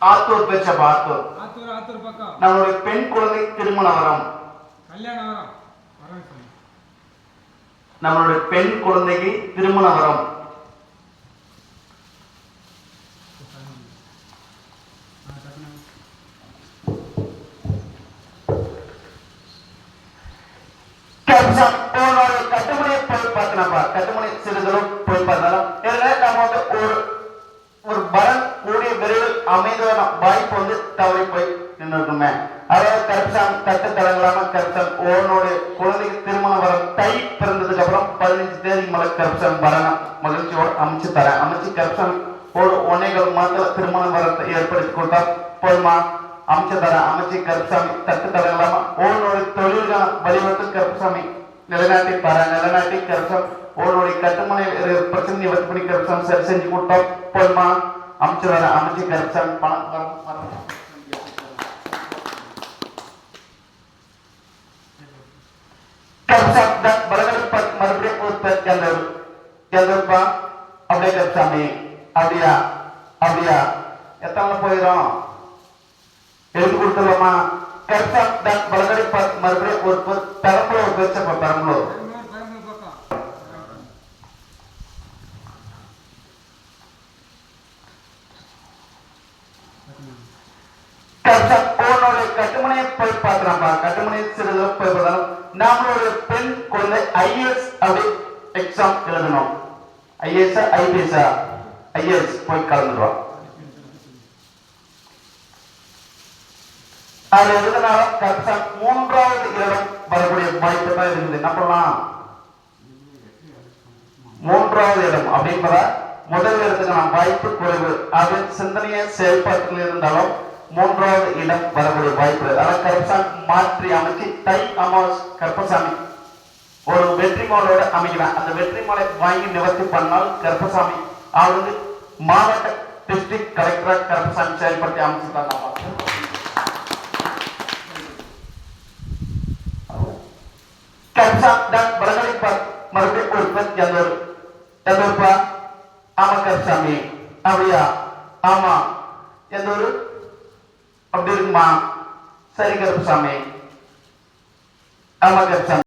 ஆத்தூர் பேச்சப்பா ஆத்தூர். ஆத்தூர் ஆத்தூர் பக்கம். நம்மளுடைய பெண் குழந்தை திருமண வரம். கல்யாண வரம். வரம் சொல்லு. நம்மளுடைய பெண் குழந்தைக்கு திருமண வரம். கட்டுமணியை போய் பார்த்தனப்பா, கட்டுமணி சிறிதளவு போய் பார்த்தாலும் நம்ம வந்து ஒரு பரன் கூடிய விரைவில் அமைந்தவன வாய்ப்பு வந்து தவறி போய் நின்றுமே. அதாவது கருப்சாமி தட்டு தடங்களாம கருப்சாமி ஓனுடைய குழந்தைக்கு திருமண வரம் தை பிறந்ததுக்கு அப்புறம் 15 தேதி மலை கருப்சாமி வரணம் மகிழ்ச்சியோடு அமைச்சு தரேன். அமைச்சு கருப்சாமி ஒரு 1.25 மாதத்துல திருமண வரத்தை ஏற்படுத்தி கொடுத்தா போதுமா? அமைச்சு தரேன். அமைச்சு கருப்சாமி தட்டு தடங்களாம ஓனுடைய தொழில்கான வழிவகுத்து கருப்சாமி நிலைநாட்டி தரேன். நிலைநாட்டி கருப்சாமி ஓனுடைய கட்டுமனை பிரச்சனை நிவர்த்தி பண்ணி கருப்சாமி சரி செஞ்சு கொடுத்தா போதுமா? அமைச்சு தரேன். அமைச்சு கருப்சாமி பணம் வரும். மறுபடியும் அப்படியே கருப்சாமி அப்படியா அப்படியா எத்தனை போயிடும் எழுதி கொடுத்துருவோமா? கருப்சாமி பலகடி மறுபடியும் ஒரு பெரம்பலூர் ஒரு பேச்சப்பா பெரம்பலூர். கட்டுமனையை போய் பார்க்கலாம்ப்பா. கட்டுமனை சிறிது போய் பார்த்தாலும் நம்மளுடைய பெண் குழந்தை IAS அப்படி எக்ஸாம் எழுதணும். IAS IPS IAS போய் கலந்துடுவோம். அது எழுதினால கருப்சாமி 3வது இடம் வரக்கூடிய வாய்ப்பு தான் இருக்குது. என்ன பண்ணலாம்? 3வது இடம் அப்படின்றத முதல் இடத்துக்கான வாய்ப்பு குறைவு. அது சிந்தனைய செயல்பாட்டில் இருந்தாலும் 3வது இடம் வரக்கூடிய வாய்ப்பு. அதான் கருப்சாமி மாற்றி அமைச்சு தை அமாவாசை கருப்பசாமி ஒரு வெற்றி மாலோட அமைக்கிறேன். அந்த வெற்றி மாலை வாங்கி நிவர்த்தி பண்ணால் கருப்பசாமி அவருக்கு மாவட்ட டிஸ்ட்ரிக்ட் கலெக்டரா கருப்பசாமி செயல்படுத்தி அமைச்சுட்டாங்க. மறுபடியும் ஒரு பெண் எந்தூர்ப்பா? ஆமா கருப்சாமி அப்படியா? ஆமா எந்த ஊரு? அப்படி இருக்குமா? சரி கருப்பசாமி. ஆமா கருப்பசாமி.